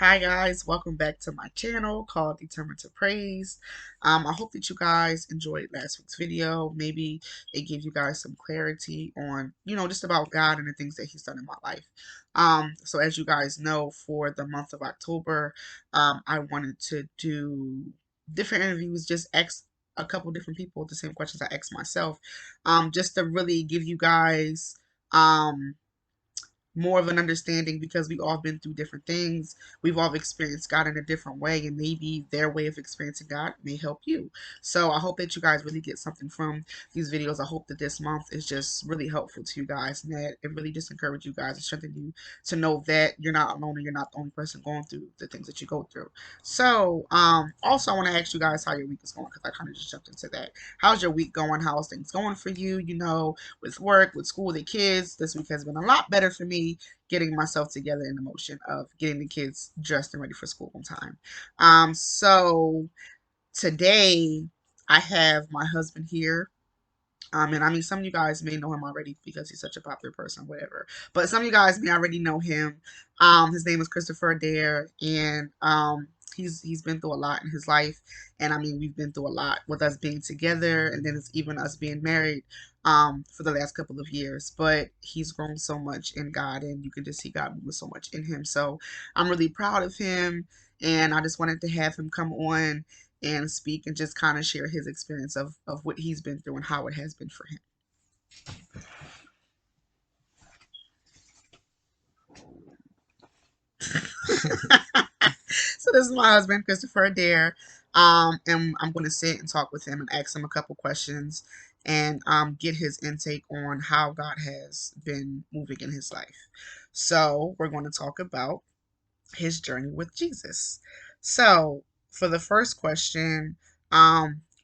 Hi guys, welcome back to my channel called Determined to Praise. I hope that you guys enjoyed last week's video. Maybe it gave you guys some clarity on, just about God and the things that He's done in my life. So as you guys know, for the month of October, I wanted to do different interviews, just ask a couple different people the same questions I asked myself, just to really give you guys more of an understanding because we all been through different things. We've all experienced God in a different way, and maybe their way of experiencing God may help you. So I hope that you guys really get something from these videos. I hope that this month is just really helpful to you guys and that it really just encourage you guys and strengthen you to know that you're not alone and you're not the only person going through the things that you go through. So also I want to ask you guys how your week is going because I kind of just jumped into that. How's your week going? How's things going for you? With work, with school, the kids. This week has been a lot better for me getting myself together in the motion of getting the kids dressed and ready for school on time. So today I have my husband here. And I mean, some of you guys may know him already because he's such a popular person, whatever. But some of you guys may already know him. His name is Christopher Adair, and he's been through a lot in his life, and I mean, we've been through a lot with us being together, and then it's even us being married, for the last couple of years. But he's grown so much in God, and you can just see God moving so much in him. So I'm really proud of him, and I just wanted to have him come on and speak and just kind of share his experience of what he's been through and how it has been for him. So this is my husband, Christopher Adair. And I'm going to sit and talk with him and ask him a couple questions and get his intake on how God has been moving in his life. So we're going to talk about his journey with Jesus. So for the first question,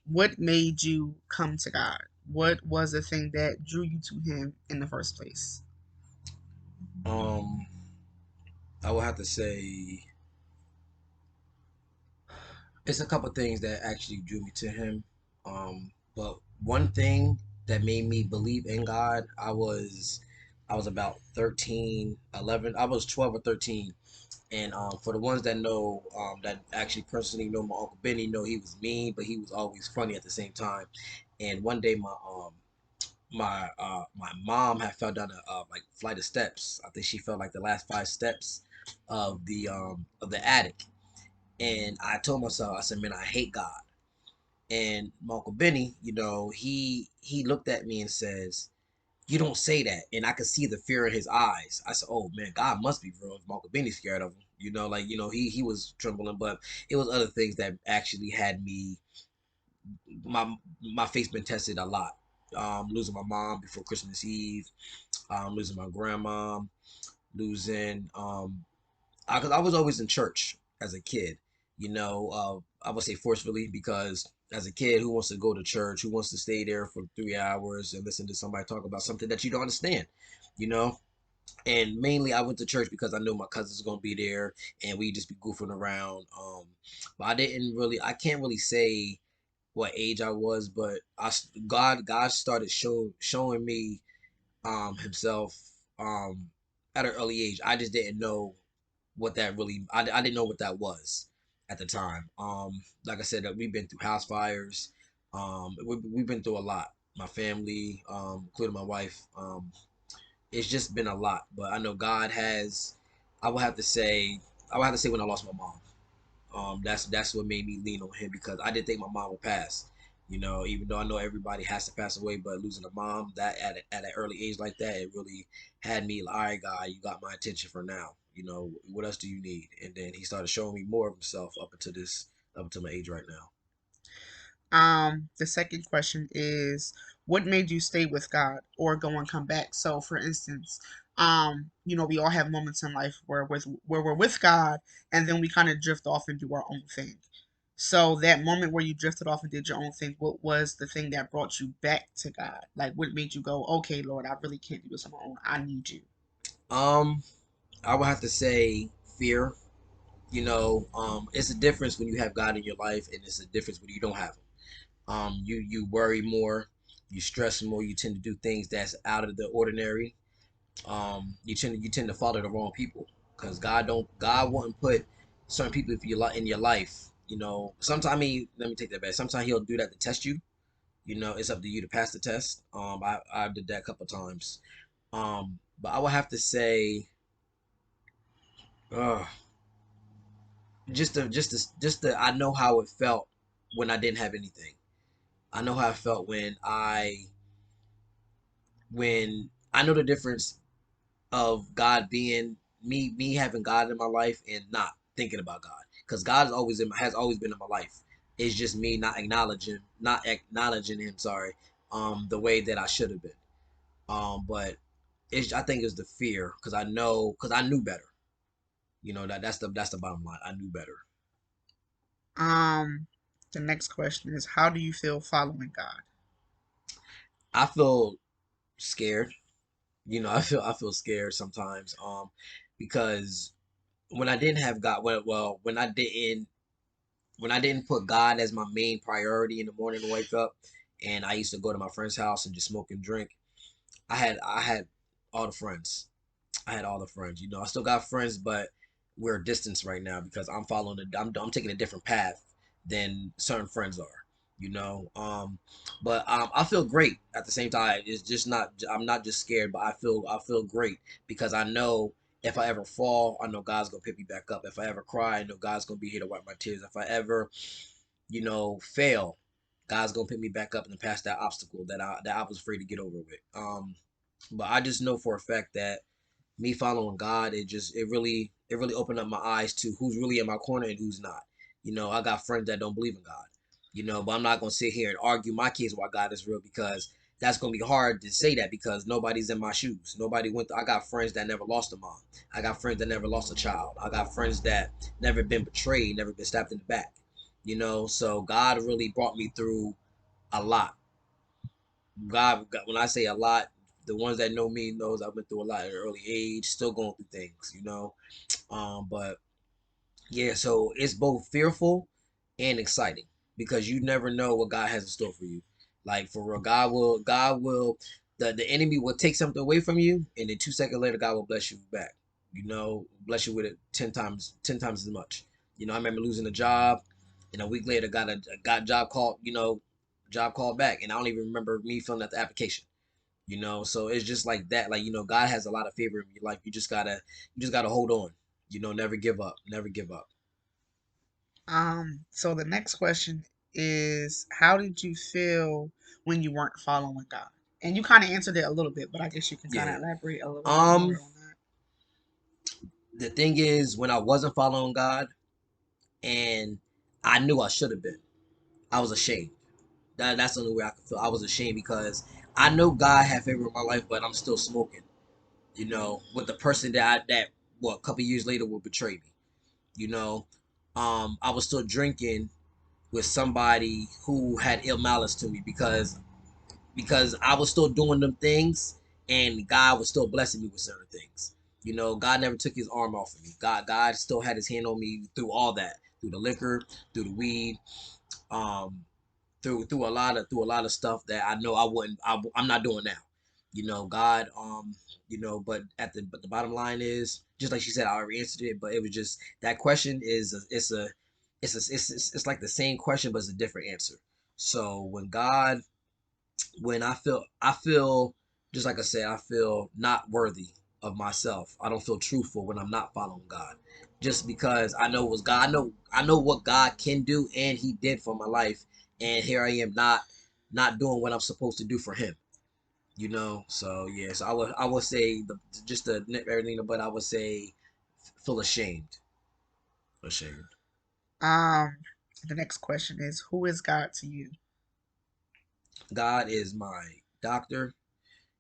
what made you come to God? What was the thing that drew you to him in the first place? Um, I would have to say it's a couple things that actually drew me to him. But one thing that made me believe in God, I was about 13, 11. I was 12 or 13. And for the ones that know, that actually personally know my Uncle Benny, know he was mean, but he was always funny at the same time. And one day my mom had fell down a like flight of steps. I think she fell like the last 5 steps of the attic. And I told myself, I said, man, I hate God. And my Uncle Benny, he looked at me and says, you don't say that. And I could see the fear in his eyes. I said, oh man, God must be real if my Uncle Benny's scared of him. He was trembling, but it was other things that actually had me my my faith been tested a lot. Losing my mom before Christmas Eve, losing my grandma, losing because I was always in church as a kid. I would say forcefully because as a kid, who wants to go to church? Who wants to stay there for 3 hours and listen to somebody talk about something that you don't understand? You know. And mainly, I went to church because I knew my cousins were gonna be there, and we just be goofing around. But I didn't really, I can't really say what age I was, but God started showing me himself at an early age. I just didn't know what that really I didn't know what that was at the time. Like I said, we've been through house fires. We've been through a lot. My family, including my wife. It's just been a lot. But I know God has. I would have to say. I would have to say when I lost my mom. That's what made me lean on him because I didn't think my mom would pass. Even though I know everybody has to pass away, but losing a mom that at an early age like that, it really had me like, all right, God, you got my attention for now. What else do you need? And then he started showing me more of himself up until my age right now. The second question is, what made you stay with God or go and come back? So, for instance, we all have moments in life where we're with God, and then we kind of drift off and do our own thing. So, that moment where you drifted off and did your own thing, what was the thing that brought you back to God? Like, what made you go, okay, Lord, I really can't do this on my own. I need you. Um, I would have to say fear. It's a difference when you have God in your life, and it's a difference when you don't have him. You worry more, you stress more, you tend to do things that's out of the ordinary. You tend to follow the wrong people because God wouldn't put certain people if you in your life. You know, sometimes I mean, let me take that back. Sometimes he'll do that to test you. You know, it's up to you to pass the test. I did that a couple times. But I would have to say, uh, just the I know how it felt when I didn't have anything. I know how it felt when I know the difference of God being me having God in my life and not thinking about God, because God is always has always been in my life. It's just me not acknowledging him, sorry, the way that I should have been. But I think it's the fear, because I knew better. You know, that's the bottom line. I knew better. Um, the next question is, how do you feel following God? I feel scared. You know, I feel scared sometimes. Because when I didn't have God, well, when I didn't put God as my main priority in the morning to wake up, and I used to go to my friend's house and just smoke and drink. I had all the friends. I had all the friends. You know, I still got friends, but we're distance right now because I'm taking a different path than certain friends are. You know, but I feel great at the same time. It's just not. I'm not just scared, but I feel great because I know if I ever fall, I know God's gonna pick me back up. If I ever cry, I know God's gonna be here to wipe my tears. If I ever, fail, God's gonna pick me back up and pass that obstacle that I was afraid to get over with. But I just know for a fact that me following God, it really opened up my eyes to who's really in my corner and who's not. You know, I got friends that don't believe in God. You know, but I'm not gonna sit here and argue my case why God is real, because that's gonna be hard to say that because nobody's in my shoes. Nobody went. I got friends that never lost a mom. I got friends that never lost a child. I got friends that never been betrayed, never been stabbed in the back. You know, so God really brought me through a lot. When I say a lot, the ones that know me knows I've been through a lot at an early age, still going through things, you know. But yeah, so it's both fearful and exciting because you never know what God has in store for you. Like for real, God will, the enemy will take something away from you, and then 2 seconds later, God will bless you back. You know, bless you with it 10 times as much. You know, I remember losing a job, and a week later got job called, job called back, and I don't even remember me filling out the application. You know, so it's just like that. Like, God has a lot of favor in your life. You just gotta hold on. You know, never give up. Never give up. So the next question is, how did you feel when you weren't following God? And you kind of answered it a little bit, but I guess you can kind Yeah. of elaborate a little bit more Um, on that. the thing is, when I wasn't following God and I knew I should have been, I was ashamed. That's the only way I could feel. I was ashamed because I know God had favor in my life, but I'm still smoking. You know, with the person a couple years later will betray me. You know, I was still drinking with somebody who had ill malice to me because I was still doing them things and God was still blessing me with certain things. You know, God never took his arm off of me. God still had his hand on me through all that, through the liquor, through the weed, um, through a lot of stuff that I know I'm not doing now. You know, God, but the bottom line is just like she said, I already answered it, but it was just that question it's like the same question, but it's a different answer. So when I feel just like I said, I feel not worthy of myself. I don't feel truthful when I'm not following God. Just because I know it was God. I know what God can do and he did for my life. And here I am not doing what I'm supposed to do for him. You know? So yeah, so I would say just the everything, but I would say feel ashamed. Ashamed. Um, the next question is, who is God to you? God is my doctor,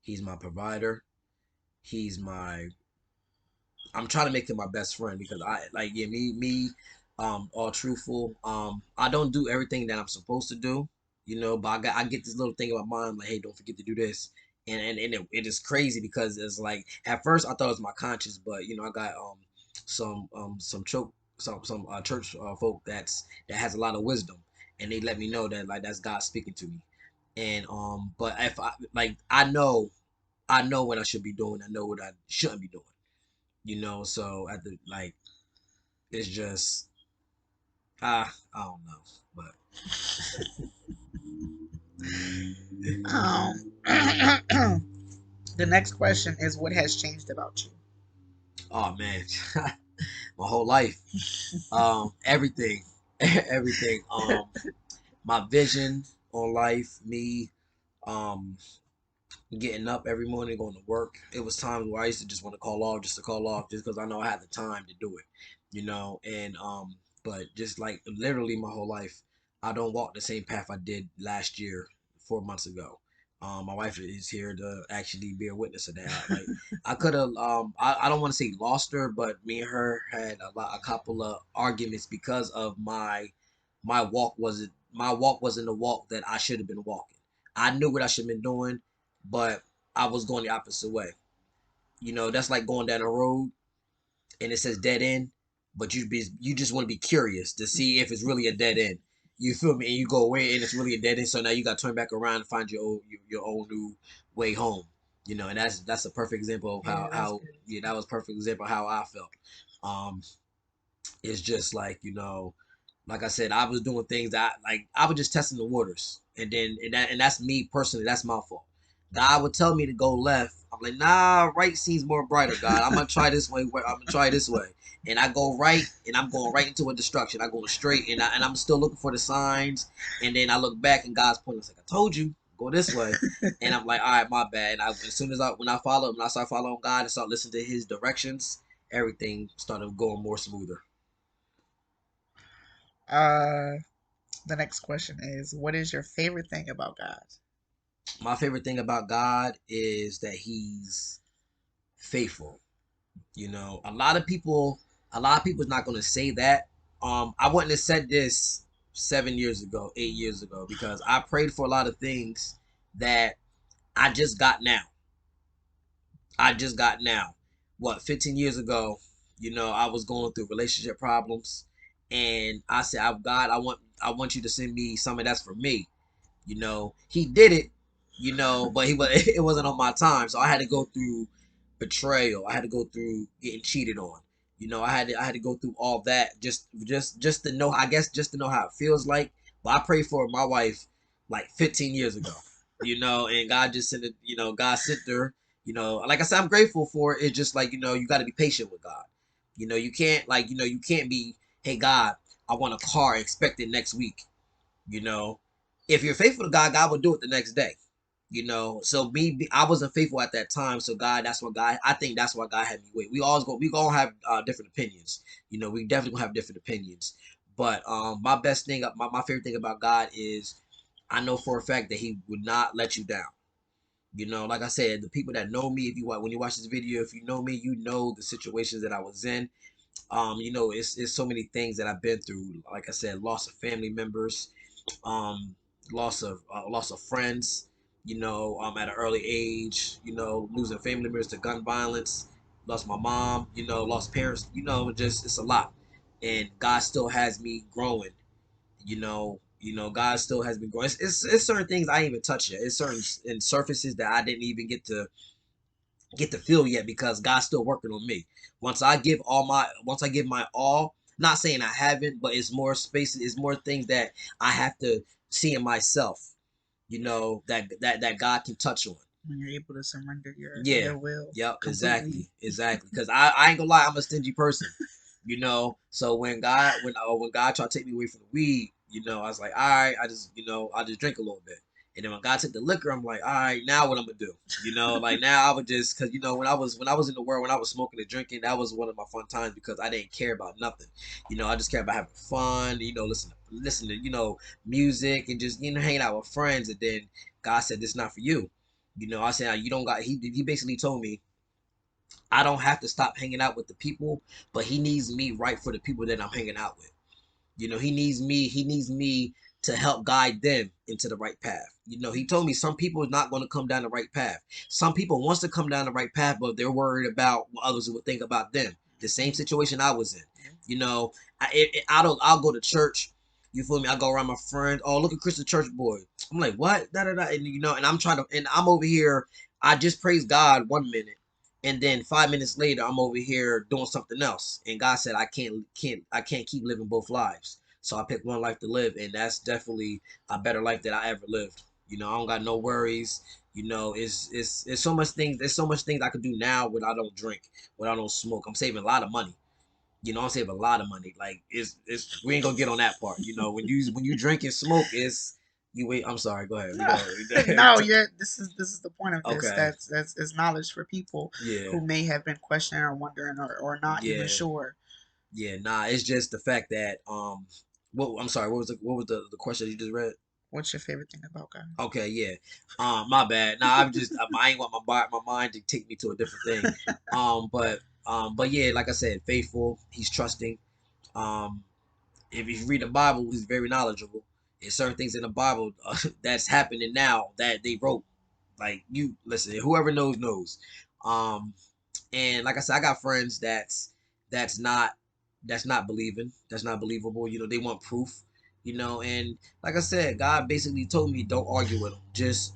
he's my provider, he's my I'm trying to make him my best friend because I like yeah all truthful. I don't do everything that I'm supposed to do, but I get this little thing in my mind like, hey, don't forget to do this, and it is crazy because it's like at first I thought it was my conscience, but I got some choke some church folk that has a lot of wisdom, and they let me know that like that's God speaking to me, and but if I know what I should be doing, I know what I shouldn't be doing, so at the like It's just I don't know, but Um, the next question is, what has changed about you? oh man, my whole life, everything, everything, my vision on life, me, um, getting up every morning, going to work. It was times where I used to just want to call off, just to call off, just because I know I had the time to do it, And but just like literally my whole life, I don't walk the same path I did last year, 4 months ago. My wife is here to actually be a witness of that. Like I could have, I don't want to say lost her, but me and her had a couple of arguments because of my walk wasn't the walk that I should have been walking. I knew what I should have been doing, but I was going the opposite way. That's like going down a road and it says dead end, but you just want to be curious to see if it's really a dead end. You feel me? And you go away and it's really a dead end. So now you got to turn back around and find your own new way home. And that's a perfect example of Yeah, that's how good. yeah, that was a perfect example of how I felt. Um, it's just like, like I said, I was doing things that I was just testing the waters, and that's me personally. That's my fault. God would tell me to go left. I'm like, nah, right seems more brighter. God, I'm gonna try this way. I'm gonna try this way, and I go right, and I'm going right into a destruction. I go straight, and I'm still looking for the signs, and then I look back, and God's pointing. It's like, I told you, go this way, and I'm like, all right, my bad. And as soon as when I start following God and start listening to His directions, everything started going more smoother. Uh, the next question is, what is your favorite thing about God? My favorite thing about God is that He's faithful. A lot of people's not gonna say that. I wouldn't have said this 7 years ago, 8 years ago, because I prayed for a lot of things that I just got now. I just got now. What, 15 years ago, I was going through relationship problems, and I said, God, I want you to send me something that's for me. He did it, but it wasn't on my time. So I had to go through betrayal. I had to go through getting cheated on. I had to go through all that just to know, I guess, just to know how it feels like. But I prayed for my wife like 15 years ago, and God just sent it, God sent her, like I said, I'm grateful for it. It's just like, you got to be patient with God. You can't, like, you can't be, hey God, I want a car, expect it next week. you know if you're faithful to God, God will do it the next day. So I wasn't faithful at that time. So I think that's why God had me wait. We all have different opinions. We definitely gonna have different opinions. But my favorite thing about God is I know for a fact that He would not let you down. Like I said, the people that know me, if you when you watch this video, if you know me, you know the situations that I was in. It's so many things that I've been through. Like I said, loss of family members, um, loss of friends, at an early age, losing family members to gun violence, lost my mom, lost parents, just it's a lot. And God still has me growing, God still has been growing. It's certain things I ain't even touch yet. It's certain in surfaces that I didn't even get to feel yet because God's still working on me. Once I give my all, not saying I haven't, but it's more spaces, it's more things that I have to see in myself, that God can touch on. When you're able to surrender Yeah. your will Yep. completely. Exactly. Because I ain't gonna lie, I'm a stingy person. So when God tried to take me away from the weed, I was like, all right, I just drink a little bit. And then when God took the liquor, I'm like, all right, now what I'm gonna do? Like now I would just, because when I was in the world, when I was smoking and drinking, that was one of my fun times because I didn't care about nothing. I just care about having fun. Listen to music and just hanging out with friends. And then God said, this is not for you. I said, you don't got. He basically told me I don't have to stop hanging out with the people, but He needs me right for the people that I'm hanging out with. He needs me to help guide them into the right path. He told me some people are not going to come down the right path. Some people wants to come down the right path, but they're worried about what others will think about them. The same situation I was in. You know, I'll go to church. You feel me? I go around my friends. Oh, look at Chris the church boy. I'm like, what? Da da da. And and I'm over here. I just praise God 1 minute, And then 5 minutes later, I'm over here doing something else. And God said, I can't keep living both lives. So I picked one life to live, and that's definitely a better life that I ever lived. I don't got no worries. It's so much things. There's so much things I could do now when I don't drink, when I don't smoke. I'm saving a lot of money. I'm saving a lot of money. Like it's we ain't gonna get on that part. When you drink and smoke, it's you wait. I'm sorry. Go ahead. We No, go. no, you're. This is the point of this. Okay. That's is knowledge for people Yeah. who may have been questioning or wondering or not even Yeah. sure. Yeah. Nah. It's just the fact that What I'm sorry. What was the question you just read? What's your favorite thing about God? Okay. Yeah. My bad. Nah. I ain't want my mind to take me to a different thing. But yeah. Like I said, faithful. He's trusting. Um. If you read the Bible, he's very knowledgeable. There's certain things in the Bible that's happening now that they wrote. Like you listen, whoever knows knows. Um, and like I said, I got friends that's not that's not believing, that's not believable. They want proof. And like I said, God basically told me don't argue with them. Just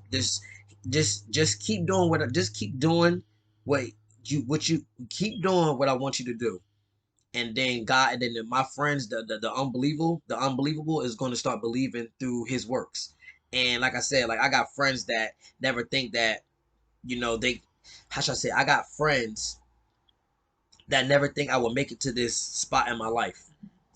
keep doing just keep doing what you keep doing what I want you to do, and then God, and then my friends, the unbelievable is going to start believing through His works. And like I said, like I got friends that never think that they, how should I say, I got friends that never think I will make it to this spot in my life.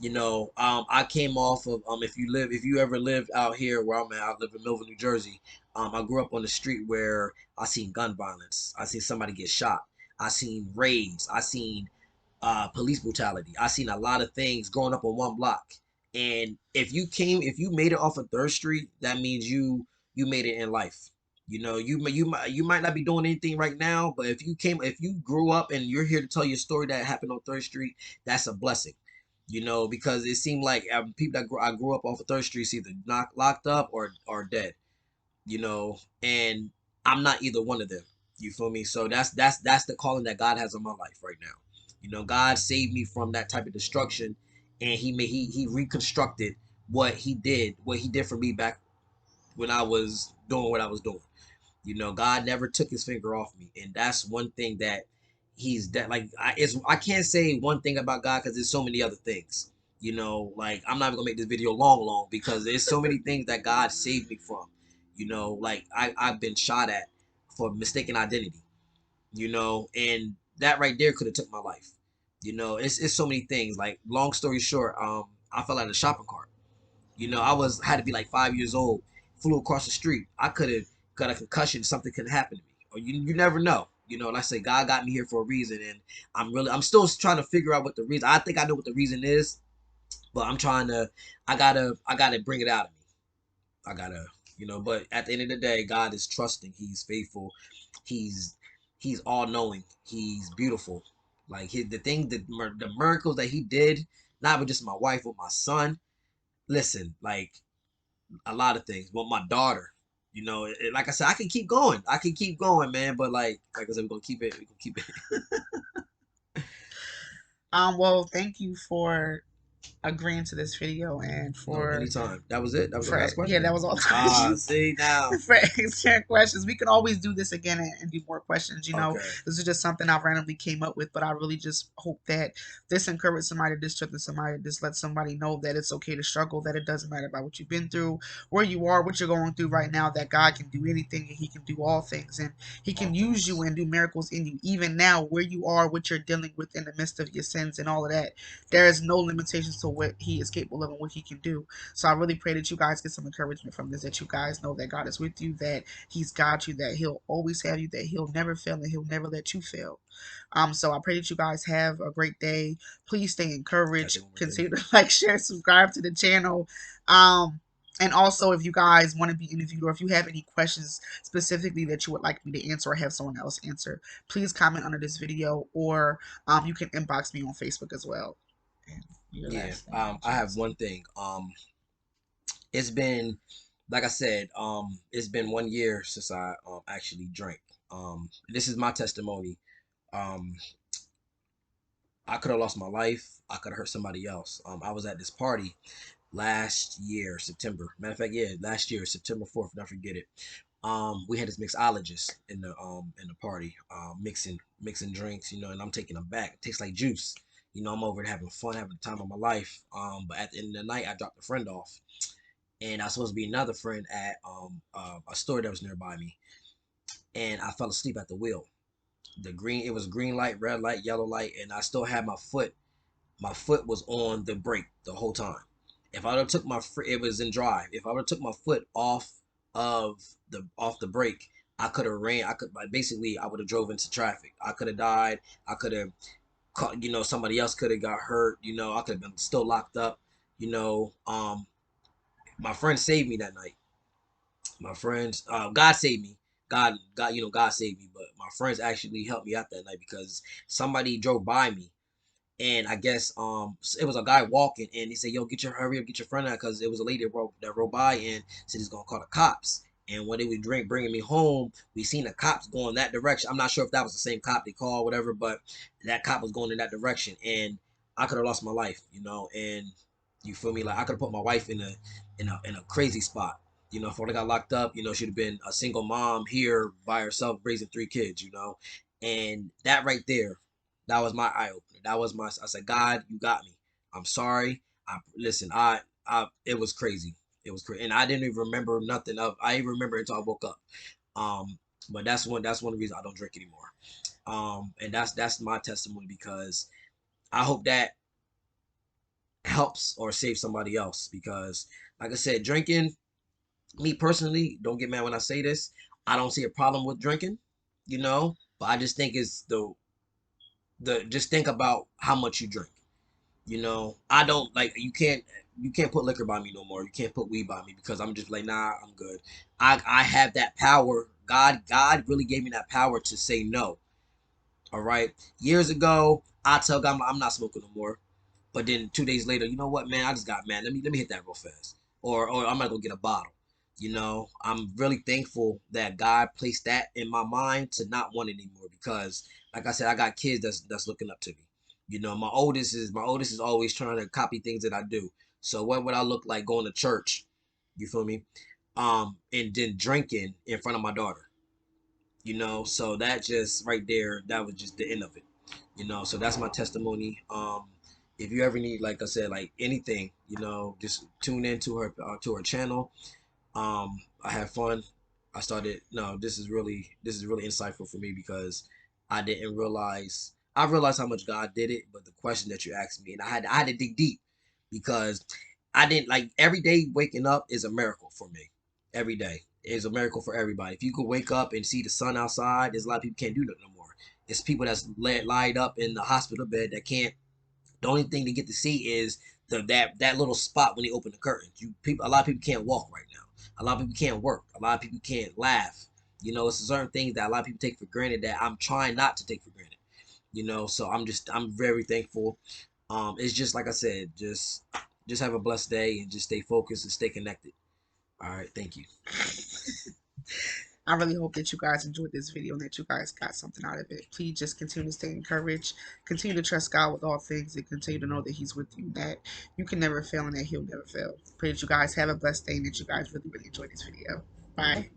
I came off of if you ever lived out here where I'm at, I live in Millville, New Jersey. I grew up on the street where I seen gun violence. I seen somebody get shot. I seen raids. I seen police brutality. I seen a lot of things growing up on one block. And if you made it off of Third Street, that means you made it in life. You might not be doing anything right now, but if you grew up and you're here to tell your story that happened on Third Street, that's a blessing. Because it seemed like people I grew up off of Third Street is either not locked up or dead. And I'm not either one of them. You feel me? So that's the calling that God has on my life right now. God saved me from that type of destruction, and he reconstructed what he did for me back when I was doing what I was doing. God never took his finger off me, and that's one thing that he's that like I can't say one thing about God because there's so many other things. Like I'm not even gonna make this video long because there's so many things that God saved me from. Like I've been shot at for mistaken identity. And that right there could have took my life. It's so many things. Like long story short, I fell out of a shopping cart. I had to be like 5 years old. Flew across the street. I could have got a concussion. Something could happen to me, or you never know. And I say God got me here for a reason, and I'm still trying to figure out what the reason. I think I know what the reason is, but I'm trying to. I gotta bring it out of me. I gotta, But at the end of the day, God is trusting. He's faithful. He's He's all knowing. He's beautiful. Like the miracles that He did, not with just my wife, but my son. Listen, like a lot of things. Well, my daughter, like I said, I can keep going. I can keep going, man. But like I said, we're gonna keep it. We're gonna keep it. Well, thank you for agreeing to this video and No, for anytime. That was it. That was your last yeah, question. that was all the Ah, questions. see now. For answering questions. We can always do this again and do more questions. Okay. This is just something I randomly came up with, but I really just hope that this encouraged somebody, this strengthened somebody, this let somebody know that it's okay to struggle, that it doesn't matter about what you've been through, where you are, what you're going through right now, that God can do anything and He can do all things. And He All can use you things. and do miracles in you, even now, where you are, what you're dealing with in the midst of your sins and all of that. There is no limitations to what He is capable of and what He can do. So I really pray that you guys get some encouragement from this, that you guys know that God is with you, that He's got you, that He'll always have you, that He'll never fail and He'll never let you fail. So I pray that you guys have a great day. Please stay Catch encouraged. you one more day. Continue to like, share, subscribe to the channel. Um, and also, if you guys want to be interviewed or if you have any questions specifically that you would like me to answer or have someone else answer, please comment under this video or you can inbox me on Facebook as well. And your Yeah. last thing that I you would have say. one thing. It's been, like I said, it's been 1 year since I actually drank. This is my testimony. Um, I could have lost my life. I could have hurt somebody else. I was at this party last year, September. Matter of fact, yeah, last year, September 4th, don't forget it. We had this mixologist in the party, mixing drinks, and I'm taking them back. It tastes like juice. I'm over there having fun, having the time of my life. But at the end of the night, I dropped a friend off, and I was supposed to be another friend at a store that was nearby me, and I fell asleep at the wheel. It was green light, red light, yellow light, and I still had my foot. My foot was on the brake the whole time. If I would have took it was in drive. If I would have took my foot of the brake, I could have ran. I could like, basically I would have drove into traffic. I could have died. I could have caught. Somebody else could have got hurt. I could have been still locked up. My friend saved me that night. My friends, God saved me. God saved me. But my friends actually helped me out that night because somebody drove by me, and I guess it was a guy walking, and he said, "Yo, hurry up, get your friend out," because it was a lady that rode by and said he's gonna call the cops. And when they were bringing me home, we seen the cops going that direction. I'm not sure if that was the same cop they called, whatever, but that cop was going in that direction, and I could have lost my life, And you feel me? Like I could have put my wife in a crazy spot. If I would have got locked up, she'd have been a single mom here by herself raising 3 kids. And that right there, that was my eye opener. That was my. I said, God, you got me. I'm sorry. I listen. It was crazy. It was crazy, and I didn't even remember nothing of. I didn't remember until I woke up. Um, but that's one of the reasons I don't drink anymore. And that's my testimony because I hope that helps or saves somebody else because, like I said, drinking. Me personally, don't get mad when I say this. I don't see a problem with drinking, but I just think it's the just think about how much you drink. I don't like you can't put liquor by me no more. You can't put weed by me because I'm just like, nah, I'm good. I have that power. God really gave me that power to say no. All right. Years ago, I tell God I'm not smoking no more. But then 2 days later, you know what, man? I just got mad. Let me hit that real fast. Or I'm gonna go get a bottle. I'm really thankful that God placed that in my mind to not want it anymore because, like I said, I got kids that's looking up to me. My oldest is always trying to copy things that I do. So what would I look like going to church? You feel me? And then drinking in front of my daughter. So that just right there, that was just the end of it. So that's my testimony. If you ever need, like I said, like anything, just tune in to her channel. I had fun. I started. No, this is really insightful for me because I realized how much God did it, but the question that you asked me, and I had to dig deep because I didn't like every day waking up is a miracle for me. Every day is a miracle for everybody. If you could wake up and see the sun outside, there's a lot of people can't do that no more. It's people that's laid up in the hospital bed that can't. The only thing they get to see is that little spot when they open the curtains. A lot of people can't walk right now. A lot of people can't work. A lot of people can't laugh. It's certain things that a lot of people take for granted that I'm trying not to take for granted. So I'm very thankful. It's just like I said, just have a blessed day and just stay focused and stay connected. All right, thank you. I really hope that you guys enjoyed this video and that you guys got something out of it. Please just continue to stay encouraged, continue to trust God with all things, and continue to know that He's with you, that you can never fail and that He'll never fail. Pray that you guys have a blessed day and that you guys really, really enjoyed this video. Bye.